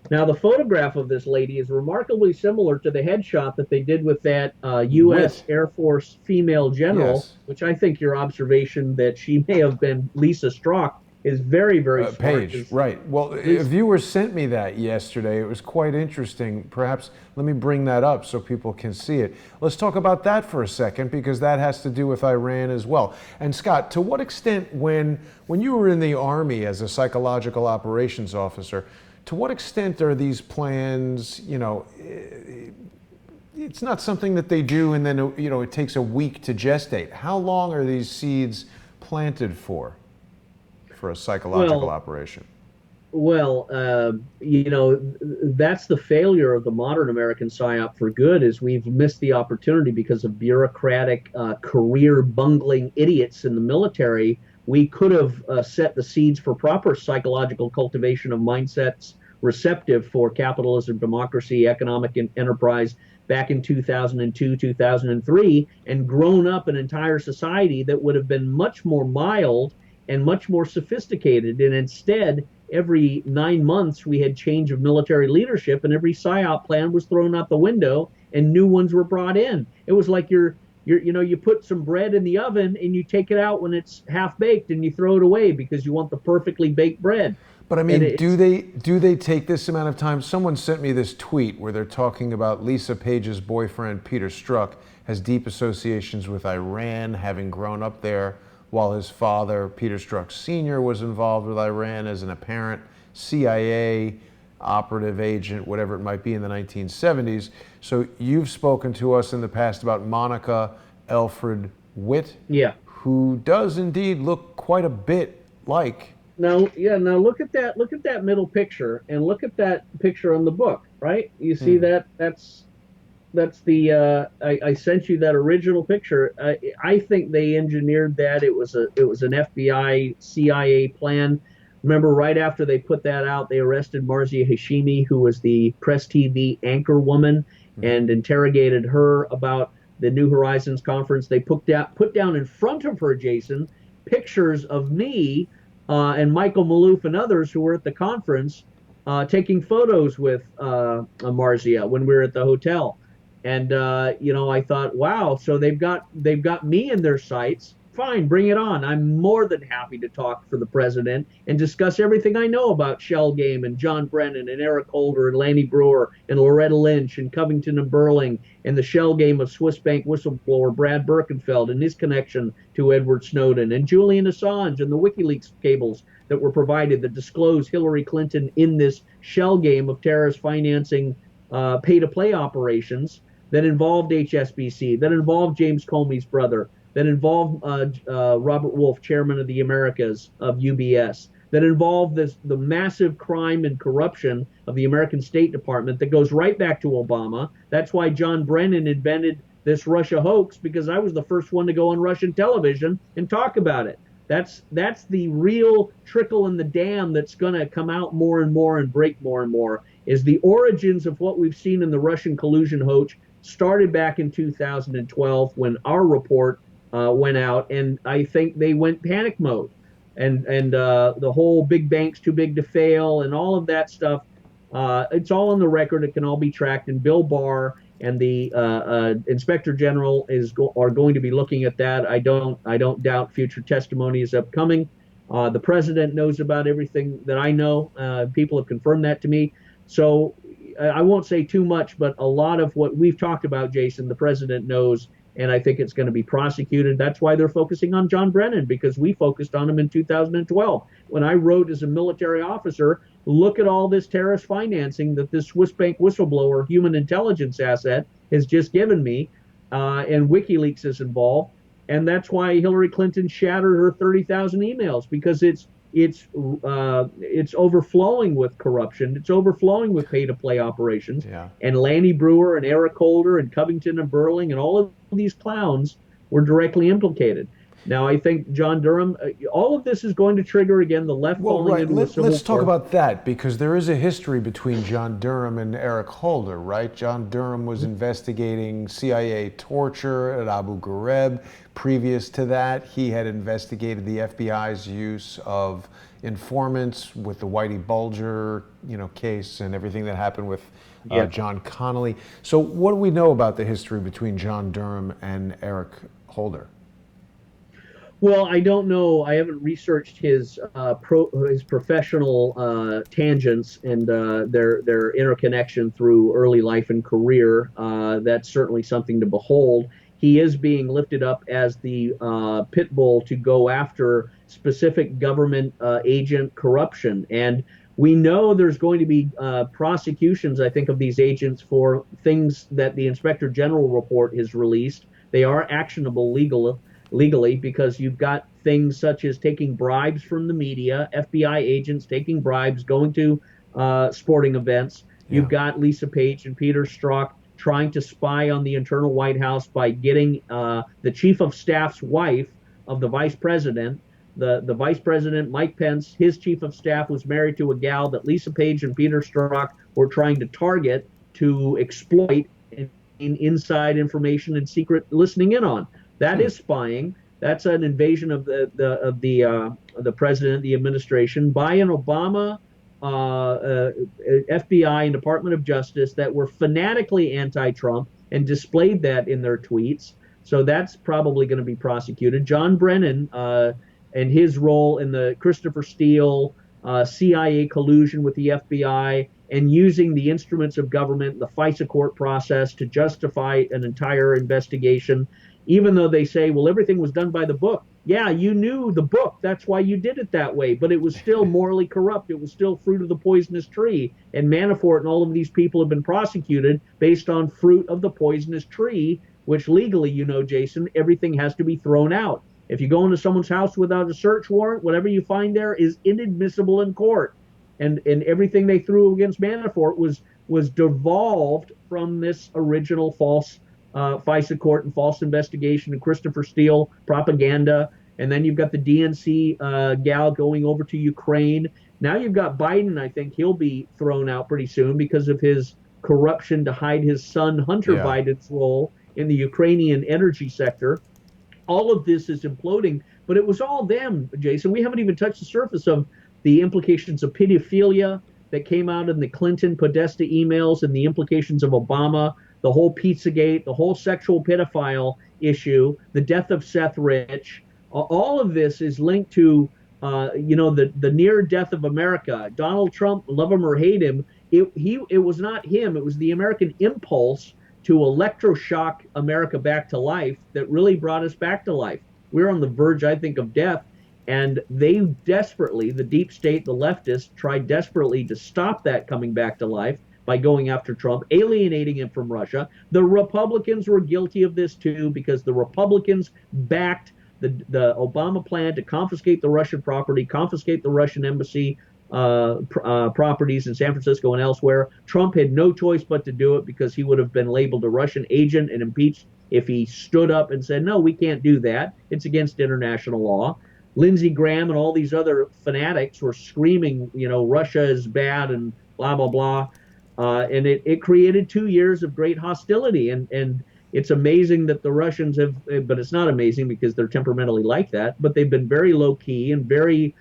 Now, the photograph of this lady is remarkably similar to the headshot that they did with that U.S. Air Force female general, which I think your observation that she may have been Lisa Strzok is very, very smart. Page, right. Well, At a least, viewer sent me that yesterday. It was quite interesting. Perhaps let me bring that up so people can see it. Let's talk about that for a second, because that has to do with Iran as well. And Scott, to what extent, when you were in the Army as a psychological operations officer, to what extent are these plans, it's not something that they do and then, it takes a week to gestate. How long are these seeds planted for a psychological well, operation? Well, that's the failure of the modern American psyop for good is we've missed the opportunity because of bureaucratic, career bungling idiots in the military. We could have set the seeds for proper psychological cultivation of mindsets receptive for capitalism, democracy, economic enterprise back in 2002, 2003, and grown up an entire society that would have been much more mild and much more sophisticated. And instead, every 9 months we had change of military leadership, and every psyop plan was thrown out the window, and new ones were brought in. It was like you put some bread in the oven and you take it out when it's half baked and you throw it away because you want the perfectly baked bread. But I And mean, do they take this amount of time? Someone sent me this tweet where they're talking about Lisa Page's boyfriend, Peter Strzok, has deep associations with Iran, having grown up there, while his father, Peter Strzok Sr., was involved with Iran as an apparent CIA operative agent, whatever it might be, in the 1970s. So you've spoken to us in the past about Monica Alfred Witt, yeah. who does indeed look quite a bit like. Now, yeah. Now look at that. Look at that middle picture, and look at that picture on the book. Right? You see that? That's the. I sent you that original picture. I think they engineered that. It was an FBI CIA plan. Remember, right after they put that out, they arrested Marzia Hashimi, who was the Press TV anchor woman, and interrogated her about the New Horizons conference. They put down in front of her, Jason, pictures of me and Michael Maloof and others who were at the conference taking photos with Marzia when we were at the hotel. And I thought, wow, so they've got me in their sights. Fine, bring it on. I'm more than happy to talk for the president and discuss everything I know about Shell Game and John Brennan and Eric Holder and Lanny Brewer and Loretta Lynch and Covington and Burling and the Shell Game of Swiss bank whistleblower Brad Birkenfeld and his connection to Edward Snowden and Julian Assange and the WikiLeaks cables that were provided that disclosed Hillary Clinton in this Shell Game of terrorist financing pay-to-play operations that involved HSBC, that involved James Comey's brother, that involved Robert Wolf, chairman of the Americas of UBS, that involved the massive crime and corruption of the American State Department that goes right back to Obama. That's why John Brennan invented this Russia hoax, because I was the first one to go on Russian television and talk about it. That's the real trickle in the dam that's going to come out more and more and break more and more, is the origins of what we've seen in the Russian collusion hoax started back in 2012 when our report went out, and I think they went panic mode, and the whole big banks too big to fail and all of that stuff. It's all on the record. It can all be tracked. And Bill Barr and the Inspector General are going to be looking at that. I don't doubt future testimony is upcoming. The president knows about everything that I know. People have confirmed that to me. So I won't say too much, but a lot of what we've talked about, Jason, the president knows, and I think it's going to be prosecuted. That's why they're focusing on John Brennan, because we focused on him in 2012. When I wrote as a military officer, look at all this terrorist financing that this Swiss bank whistleblower human intelligence asset has just given me, and WikiLeaks is involved. And that's why Hillary Clinton shattered her 30,000 emails, because it's overflowing with corruption. It's overflowing with pay-to-play operations. Yeah. And Lanny Brewer and Eric Holder and Covington and Burling and all of these clowns were directly implicated. Now, I think John Durham, all of this is going to trigger, again, the left falling into a civil war. Let's talk about that, because there is a history between John Durham and Eric Holder, right? John Durham was investigating CIA torture at Abu Ghraib. Previous to that, he had investigated the FBI's use of informants with the Whitey Bulger, case and everything that happened with John Connolly. So what do we know about the history between John Durham and Eric Holder? Well, I don't know. I haven't researched his professional tangents and their interconnection through early life and career. That's certainly something to behold. He is being lifted up as the pit bull to go after specific government agent corruption, and we know there's going to be prosecutions, I think, of these agents for things that the Inspector General report has released. They are actionable legally because you've got things such as taking bribes from the media, FBI agents taking bribes, going to sporting events. Yeah. You've got Lisa Page and Peter Strzok trying to spy on the internal White House by getting the chief of staff's wife of the vice president. The vice president, Mike Pence, his chief of staff was married to a gal that Lisa Page and Peter Strzok were trying to target to exploit in inside information and secret listening in on. That is spying. That's an invasion of the president, the administration, by an Obama FBI and Department of Justice that were fanatically anti-Trump and displayed that in their tweets. So that's probably going to be prosecuted. John Brennan and his role in the Christopher Steele CIA collusion with the FBI and using the instruments of government, the FISA court process, to justify an entire investigation, even though they say, well, everything was done by the book. Yeah, you knew the book. That's why you did it that way. But it was still morally corrupt. It was still fruit of the poisonous tree. And Manafort and all of these people have been prosecuted based on fruit of the poisonous tree, which legally, you know, Jason, everything has to be thrown out. If you go into someone's house without a search warrant, whatever you find there is inadmissible in court. And everything they threw against Manafort was devolved from this original false FISA court and false investigation and Christopher Steele propaganda. And then you've got the DNC gal going over to Ukraine. Now you've got Biden. I think he'll be thrown out pretty soon because of his corruption to hide his son Hunter Biden's role in the Ukrainian energy sector. All of this is imploding, but it was all them, Jason. We haven't even touched the surface of the implications of pedophilia that came out in the Clinton Podesta emails and the implications of Obama, the whole Pizzagate, the whole sexual pedophile issue, the death of Seth Rich. All of this is linked to, the near death of America. Donald Trump, love him or hate him, it was not him. It was the American impulse to electroshock America back to life that really brought us back to life. We're on the verge, I think, of death. And they desperately, the deep state, the leftists, tried desperately to stop that coming back to life by going after Trump, alienating him from Russia. The Republicans were guilty of this too, because the Republicans backed the Obama plan to confiscate the Russian property, confiscate the Russian embassy properties in San Francisco and elsewhere. Trump had no choice but to do it because he would have been labeled a Russian agent and impeached if he stood up and said, no, we can't do that. It's against international law. Lindsey Graham and all these other fanatics were screaming, Russia is bad and blah, blah, blah. And it created 2 years of great hostility. And it's amazing that the Russians but it's not amazing because they're temperamentally like that, but they've been very low key and very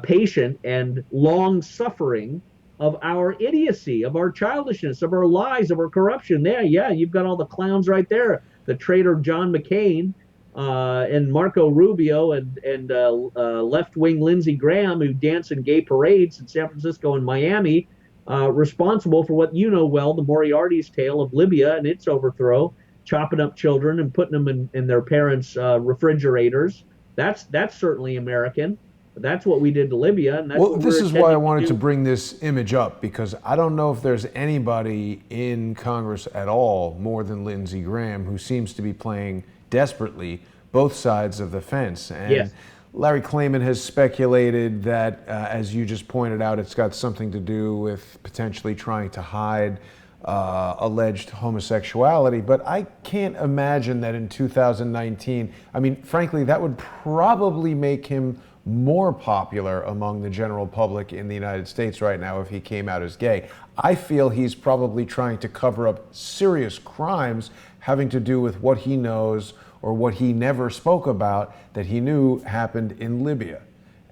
patient and long suffering of our idiocy, of our childishness, of our lies, of our corruption. Yeah, you've got all the clowns right there. The traitor John McCain and Marco Rubio and left-wing Lindsey Graham, who dance in gay parades in San Francisco and Miami, responsible for what you know well, the Moriarty's tale of Libya and its overthrow, chopping up children and putting them in their parents' refrigerators. That's certainly American. That's what we did to Libya. And that's well, this is why I wanted to bring this image up, because I don't know if there's anybody in Congress at all more than Lindsey Graham who seems to be playing desperately both sides of the fence. And yes. Larry Klayman has speculated that, as you just pointed out, it's got something to do with potentially trying to hide alleged homosexuality. But I can't imagine that in 2019, I mean, frankly, that would probably make him more popular among the general public in the United States right now if he came out as gay. I feel he's probably trying to cover up serious crimes having to do with what he knows or what he never spoke about that he knew happened in Libya.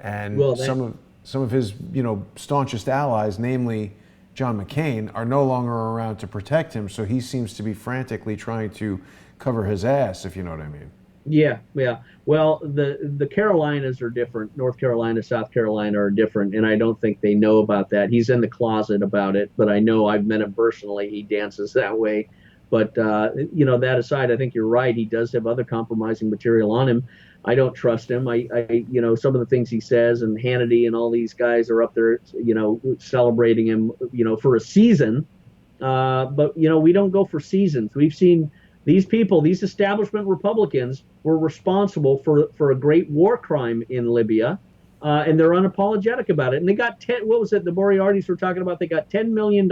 And some of his, staunchest allies, namely John McCain, are no longer around to protect him, so he seems to be frantically trying to cover his ass, if you know what I mean. Yeah, yeah. Well, the Carolinas are different. North Carolina, South Carolina are different, and I don't think they know about that. He's in the closet about it, but I know I've met him personally. He dances that way. But that aside, I think you're right. He does have other compromising material on him. I don't trust him. Some of the things he says, and Hannity and all these guys are up there, celebrating him, for a season. But we don't go for seasons. We've seen these people, these establishment Republicans, were responsible for a great war crime in Libya, and they're unapologetic about it. And they got what was it? The Moriartys were talking about. They got $10 million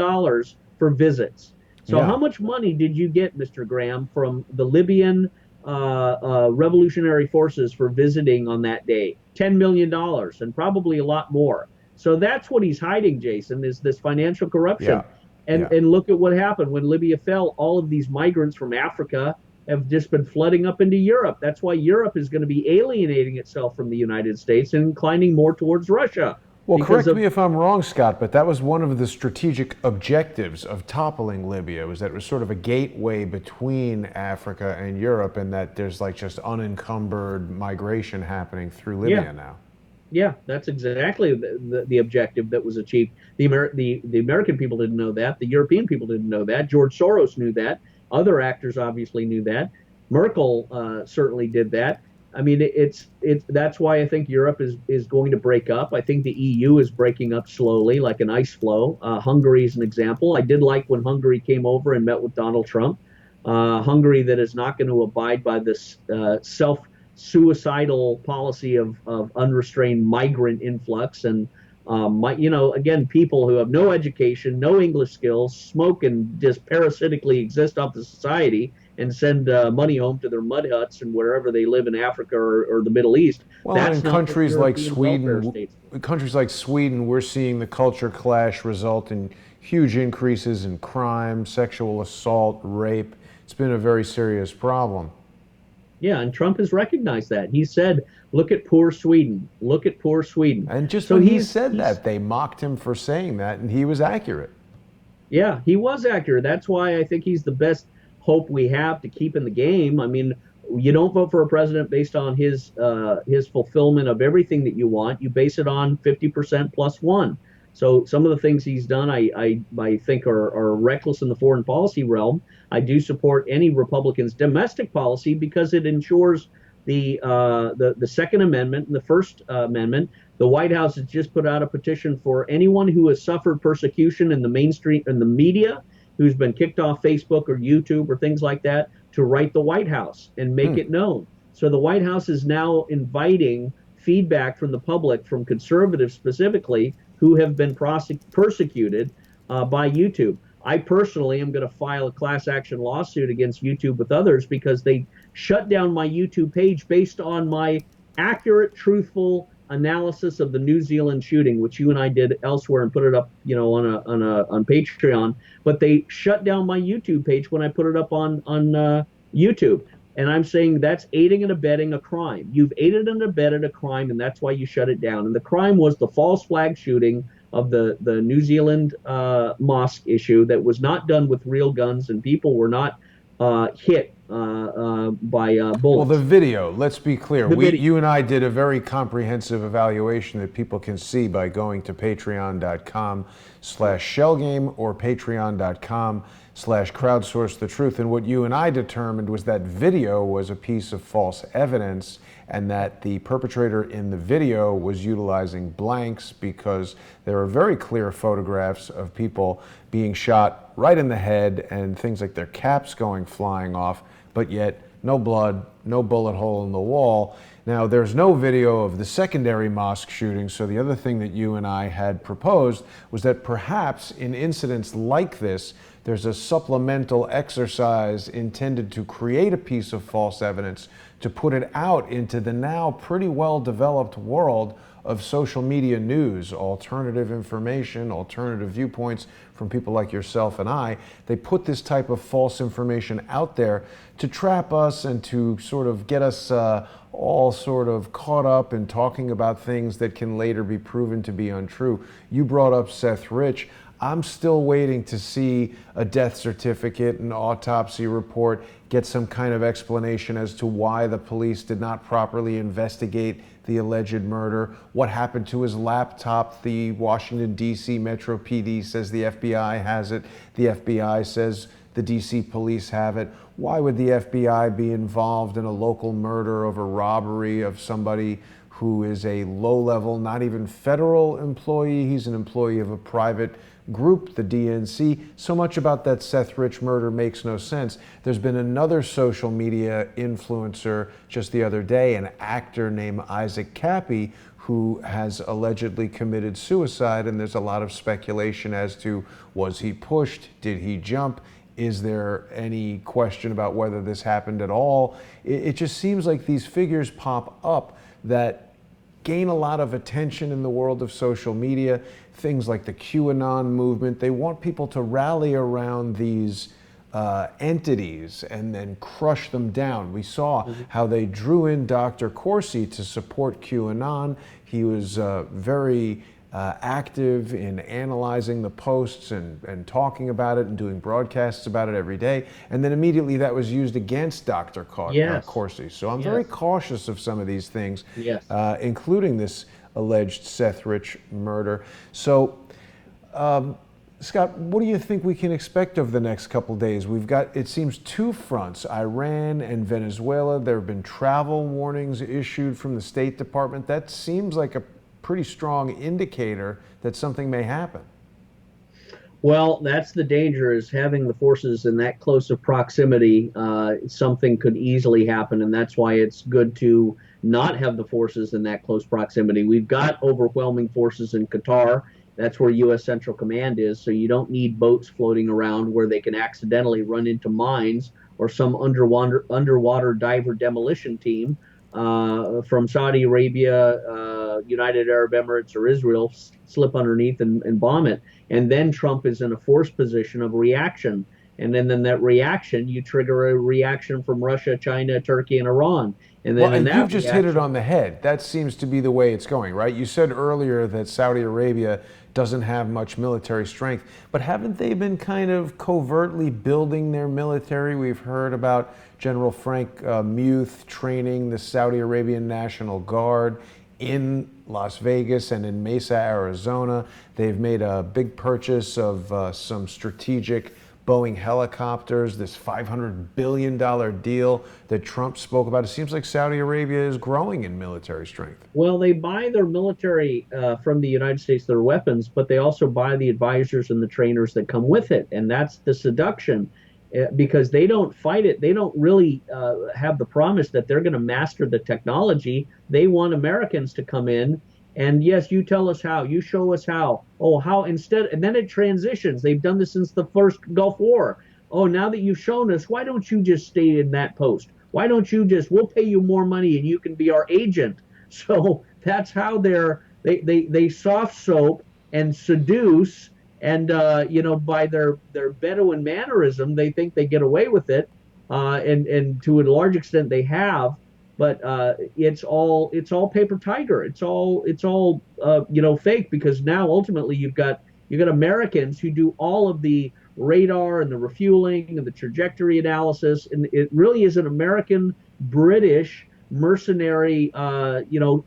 for visits. So Yeah. how much money did you get, Mr. Graham, from the Libyan revolutionary forces for visiting on that day? $10 million, and probably a lot more. So that's what he's hiding, Jason, is this financial Yeah. corruption. And Yeah. and look at what happened when Libya fell. All of these migrants from Africa have just been flooding up into Europe. That's why Europe is going to be alienating itself from the United States and inclining more towards Russia Well, because correct of me if I'm wrong, Scott, but that was one of the strategic objectives of toppling Libya, was that it was sort of a gateway between Africa and Europe, and that there's like just unencumbered migration happening through yeah, Libya now. yeah. That's exactly the objective that was achieved. The American people didn't know that. The European people didn't know that. George Soros knew that. Other actors obviously knew that. Merkel certainly did that. I mean, it's that's why I think Europe is going to break up. I think the EU is breaking up slowly, like an ice flow. Hungary is an example. I did like when Hungary came over and met with Donald Trump. Hungary that is not going to abide by this self suicidal policy of unrestrained migrant influx and again, people who have no education, no English skills, smoke and just parasitically exist off the society and send money home to their mud huts and wherever they live in Africa or the Middle East. Well, and That's not what European welfare states do. countries like Sweden, we're seeing the culture clash result in huge increases in crime, sexual assault, rape. It's been a very serious problem. Yeah, and Trump has recognized that. He said, "Look at poor Sweden. Look at poor Sweden." And just So when he he's said he's that, they mocked him for saying that, and he was accurate. Yeah, he was accurate. That's why I think he's the best hope we have to keep in the game. I mean, you don't vote for a president based on his fulfillment of everything that you want. You base it on 50% plus one. So some of the things he's done, I think are reckless in the foreign policy realm. I do support any Republican's domestic policy because it ensures the Second Amendment and the First Amendment. The White House has just put out a petition for anyone who has suffered persecution in the mainstream in the media, who's been kicked off Facebook or YouTube or things like that, to write the White House and make Hmm. it known. So the White House is now inviting feedback from the public, from conservatives specifically, who have been persecuted by YouTube. I personally am going to file a class action lawsuit against YouTube with others because they shut down my YouTube page based on my accurate, truthful analysis of the New Zealand shooting, which you and I did elsewhere and put it up, on Patreon. But they shut down my YouTube page when I put it up on YouTube. And I'm saying that's aiding and abetting a crime. You've aided and abetted a crime, and that's why you shut it down. And the crime was the false flag shooting of the New Zealand mosque issue that was not done with real guns, and people were not hit by Well, the bullets. video, let's be clear. The video. You and I did a very comprehensive evaluation that people can see by going to patreon.com/shellgame or patreon.com/crowdsource the truth. And what you and I determined was that video was a piece of false evidence, and that the perpetrator in the video was utilizing blanks because there are very clear photographs of people being shot right in the head and things like their caps going flying off, but yet no blood, no bullet hole in the wall. Now, there's no video of the secondary mosque shooting, so the other thing that you and I had proposed was that perhaps in incidents like this, there's a supplemental exercise intended to create a piece of false evidence to put it out into the now pretty well developed world of social media news, alternative information, alternative viewpoints from people like yourself and I. They put this type of false information out there to trap us and to sort of get us all sort of caught up in talking about things that can later be proven to be untrue. You brought up Seth Rich. I'm still waiting to see a death certificate, an autopsy report. get some kind of explanation as to why the police did not properly investigate the alleged murder. What happened to his laptop? The Washington, D.C. Metro PD says the FBI has it. The FBI says the D.C. police have it. Why would the FBI be involved in a local murder over robbery of somebody who is a low-level, not even federal employee? He's an employee of a private group, the DNC. So much about that Seth Rich murder makes no sense. There's been another social media influencer just the other day, an actor named Isaac Cappy, who has allegedly committed suicide, and there's a lot of speculation as to, was he pushed? Did he jump? Is there any question about whether this happened at all? It just seems like these figures pop up that gain a lot of attention in the world of social media. Things like the QAnon movement, they want people to rally around these entities and then crush them down. We saw how they drew in Dr. Corsi to support QAnon. He was very active in analyzing the posts and talking about it and doing broadcasts about it every day. And then immediately that was used against Dr. Corsi. So I'm very cautious of some of these things, including this alleged Seth Rich murder. So, Scott, what do you think we can expect over the next couple days? We've got, it seems, two fronts, Iran and Venezuela. There have been travel warnings issued from the State Department. That seems like a pretty strong indicator that something may happen. Well, that's the danger, is having the forces in that close of proximity. Something could easily happen, and that's why it's good to not have the forces in that close proximity. We've got overwhelming forces in Qatar. That's where U.S. Central Command is, so you don't need boats floating around where they can accidentally run into mines, or some underwater diver demolition team from Saudi Arabia, United Arab Emirates, or Israel slip underneath and bomb it. And then Trump is in a forced position of reaction. And then in that reaction, you trigger a reaction from Russia, China, Turkey, and Iran. And then and you've just hit it on the head. That seems to be the way it's going, right? You said earlier that Saudi Arabia doesn't have much military strength, but haven't they been kind of covertly building their military? We've heard about General Frank Muth training the Saudi Arabian National Guard in Las Vegas and in Mesa, Arizona. They've made a big purchase of some strategic Boeing helicopters, this $500 billion deal that Trump spoke about. It seems like Saudi Arabia is growing in military strength. Well, they buy their military from the United States, their weapons, but they also buy the advisors and the trainers that come with it. And that's the seduction, because they don't fight it. They don't really have the promise that they're going to master the technology. They want Americans to come in and, yes, you tell us how, you show us how. Oh, how instead, and then it transitions. They've done this since the first Gulf War. Oh, now that you've shown us, why don't you just stay in that post? Why don't you just, we'll pay you more money and you can be our agent. So that's how they soft soap and seduce, and by their Bedouin mannerism, they think they get away with it, and to a large extent they have. But it's all paper tiger. It's all fake, because now ultimately you've got Americans who do all of the radar and the refueling and the trajectory analysis, and it really is an American British mercenary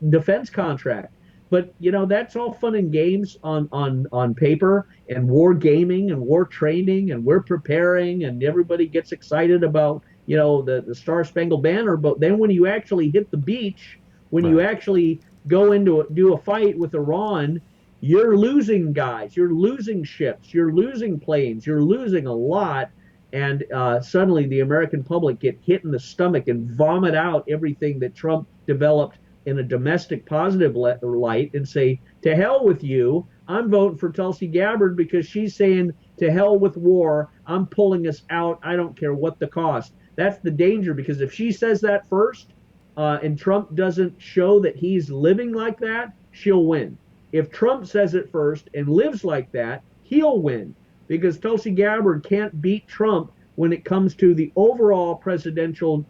defense contract. But that's all fun and games on paper, and war gaming and war training, and we're preparing, and everybody gets excited about the Star Spangled Banner. But then when you actually hit the beach, when you actually go do a fight with Iran, you're losing guys, you're losing ships, you're losing planes, you're losing a lot. And suddenly the American public get hit in the stomach and vomit out everything that Trump developed in a domestic positive light, and say, to hell with you. I'm voting for Tulsi Gabbard because she's saying, to hell with war. I'm pulling us out. I don't care what the cost. That's the danger, because if she says that first, and Trump doesn't show that he's living like that, she'll win. If Trump says it first and lives like that, he'll win, because Tulsi Gabbard can't beat Trump when it comes to the overall presidential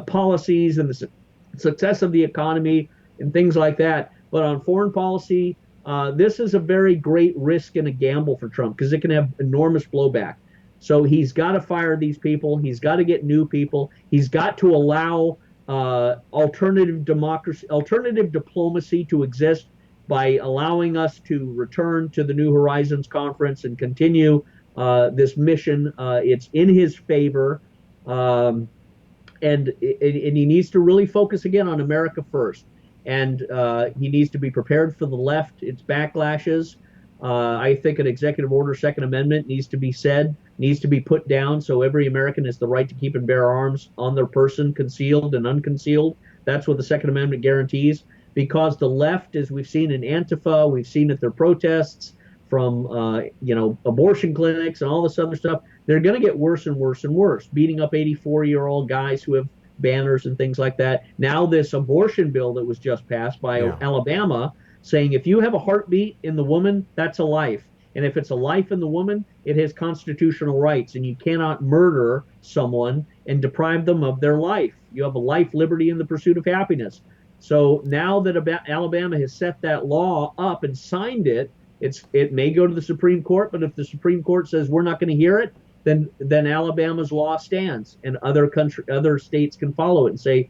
policies and the success of the economy and things like that. But on foreign policy, this is a very great risk and a gamble for Trump, because it can have enormous blowback. So he's got to fire these people. He's got to get new people. He's got to allow alternative democracy, alternative diplomacy to exist by allowing us to return to the New Horizons Conference and continue this mission. It's in his favor. Um, and he needs to really focus again on America first. And he needs to be prepared for the left, its backlashes. I think an executive order, Second Amendment, needs to be said, needs to be put down, so every American has the right to keep and bear arms on their person, concealed and unconcealed. That's what the Second Amendment guarantees. Because the left, as we've seen in Antifa, we've seen at their protests, from abortion clinics and all this other stuff, they're going to get worse and worse and worse, beating up 84-year-old guys who have banners and things like that. Now this abortion bill that was just passed by Alabama, saying if you have a heartbeat in the woman, that's a life. And if it's a life in the woman, it has constitutional rights, and you cannot murder someone and deprive them of their life. You have a life, liberty, and the pursuit of happiness. So now that Alabama has set that law up and signed it, it may go to the Supreme Court, but if the Supreme Court says we're not going to hear it, then Alabama's law stands, and other states can follow it and say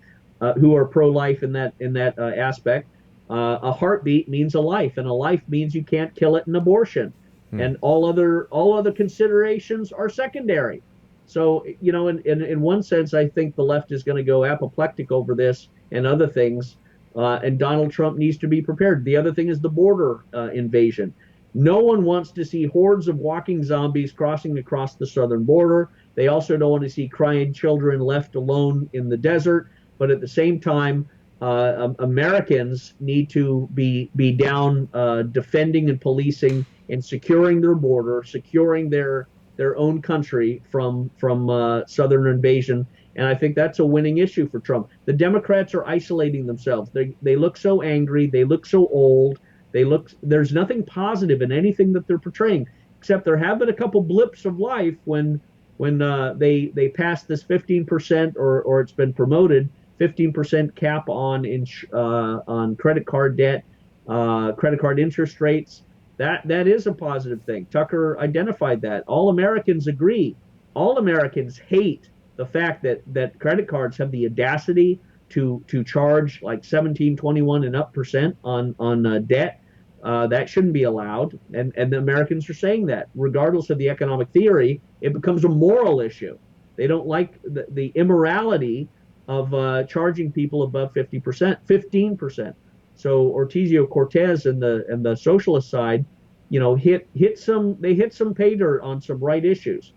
who are pro-life in that aspect. A heartbeat means a life, and a life means you can't kill it in abortion, and all other considerations are secondary. So in one sense, I think the left is going to go apoplectic over this and other things. And Donald Trump needs to be prepared. The other thing is the border invasion. No one wants to see hordes of walking zombies crossing across the southern border. They also don't want to see crying children left alone in the desert. But at the same time, Americans need to be down defending and policing and securing their border, securing their own country from southern invasion. And I think that's a winning issue for Trump. The Democrats are isolating themselves. They look so angry. They look so old. There's nothing positive in anything that they're portraying, except there have been a couple blips of life when they passed this 15% or it's been promoted 15% cap on credit card debt, credit card interest rates. That is a positive thing. Tucker identified that. All Americans agree. All Americans hate the fact that credit cards have the audacity to charge like 17, 21 and up percent on debt. That shouldn't be allowed, and the Americans are saying that. Regardless of the economic theory, it becomes a moral issue. They don't like the immorality of charging people above 50%, 15%. So Ocasio-Cortez and the socialist side, hit some pay dirt on some right issues.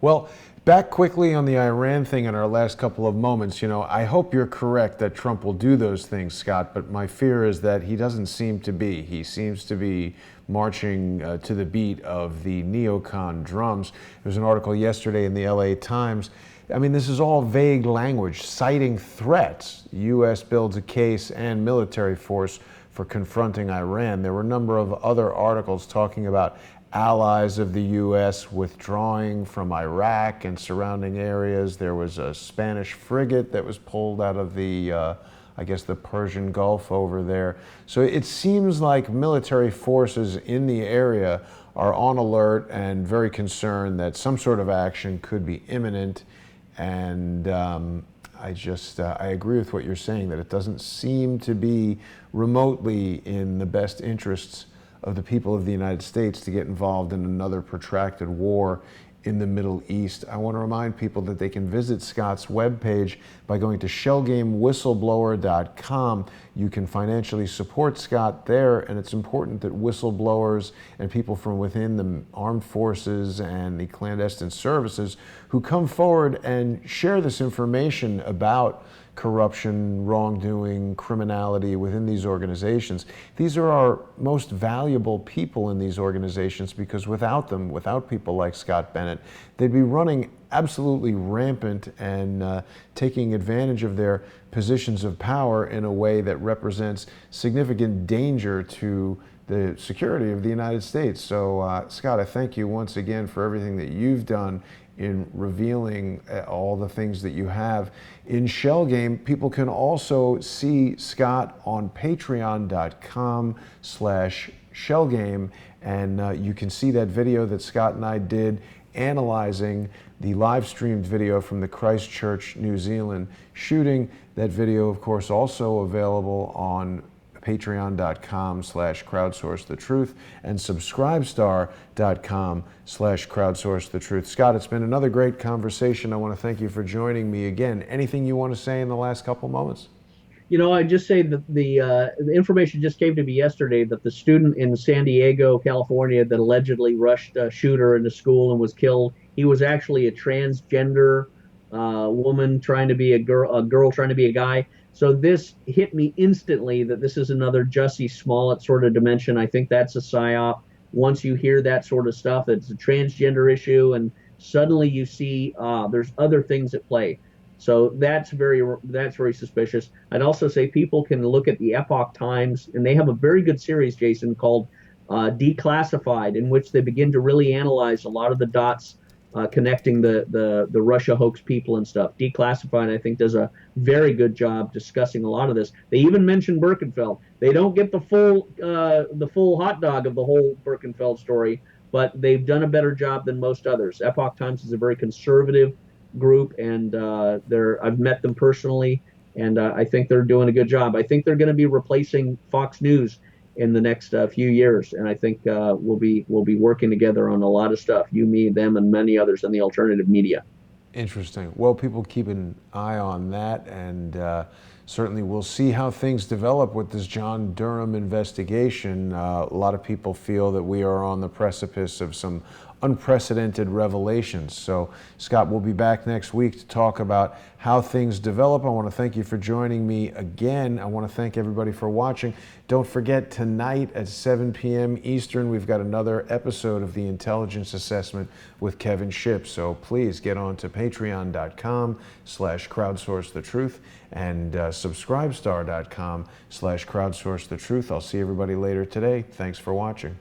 Well, back quickly on the Iran thing in our last couple of moments, I hope you're correct that Trump will do those things, Scott, but my fear is that he doesn't seem to be. He seems to be marching to the beat of the neocon drums. There was an article yesterday in the LA Times. I mean, this is all vague language, citing threats. U.S. builds a case and military force for confronting Iran. There were a number of other articles talking about allies of the U.S. withdrawing from Iraq and surrounding areas. There was a Spanish frigate that was pulled out of the Persian Gulf over there. So it seems like military forces in the area are on alert and very concerned that some sort of action could be imminent. And I agree with what you're saying, that it doesn't seem to be remotely in the best interests of the people of the United States to get involved in another protracted war in the Middle East. I want to remind people that they can visit Scott's webpage by going to shellgamewhistleblower.com. You can financially support Scott there, and it's important that whistleblowers and people from within the armed forces and the clandestine services who come forward and share this information about corruption, wrongdoing, criminality within these organizations. These are our most valuable people in these organizations, because without them, without people like Scott Bennett, they'd be running absolutely rampant and taking advantage of their positions of power in a way that represents significant danger to the security of the United States. So, Scott, I thank you once again for everything that you've done in revealing all the things that you have in Shell Game. People can also see Scott on patreon.com/shellgame, and you can see that video that Scott and I did analyzing the live streamed video from the Christchurch, New Zealand shooting. That video, of course, also available on patreon.com/crowdsourcethetruth and subscribestar.com/crowdsourcethetruth. Scott, it's been another great conversation. I want to thank you for joining me again. Anything you want to say in the last couple moments? I just say that the information just came to me yesterday that the student in San Diego, California, that allegedly rushed a shooter into school and was killed, he was actually a transgender woman trying to be a girl trying to be a guy. So this hit me instantly that this is another Jussie Smollett sort of dimension. I think that's a psyop. Once you hear that sort of stuff, it's a transgender issue, and suddenly you see there's other things at play. So that's very suspicious. I'd also say people can look at the Epoch Times, and they have a very good series, Jason, called Declassified, in which they begin to really analyze a lot of the dots connecting the Russia hoax people and stuff. Declassified, I think, does a very good job discussing a lot of this. They even mention Birkenfeld. They don't get the full hot dog of the whole Birkenfeld story, but they've done a better job than most others. Epoch Times is a very conservative group, and I've met them personally, and I think they're doing a good job. I think they're going to be replacing Fox News in the next few years, and I think we'll be working together on a lot of stuff. You, me, them, and many others in the alternative media. Interesting. Well, people keep an eye on that, and certainly we'll see how things develop with this John Durham investigation. A lot of people feel that we are on the precipice of some unprecedented revelations. So, Scott, we'll be back next week to talk about how things develop. I want to thank you for joining me again. I want to thank everybody for watching. Don't forget, tonight at 7 p.m. Eastern, we've got another episode of the Intelligence Assessment with Kevin Shipp. So please get on to patreon.com/crowdsourcethetruth and subscribestar.com/crowdsourcethetruth. I'll see everybody later today. Thanks for watching.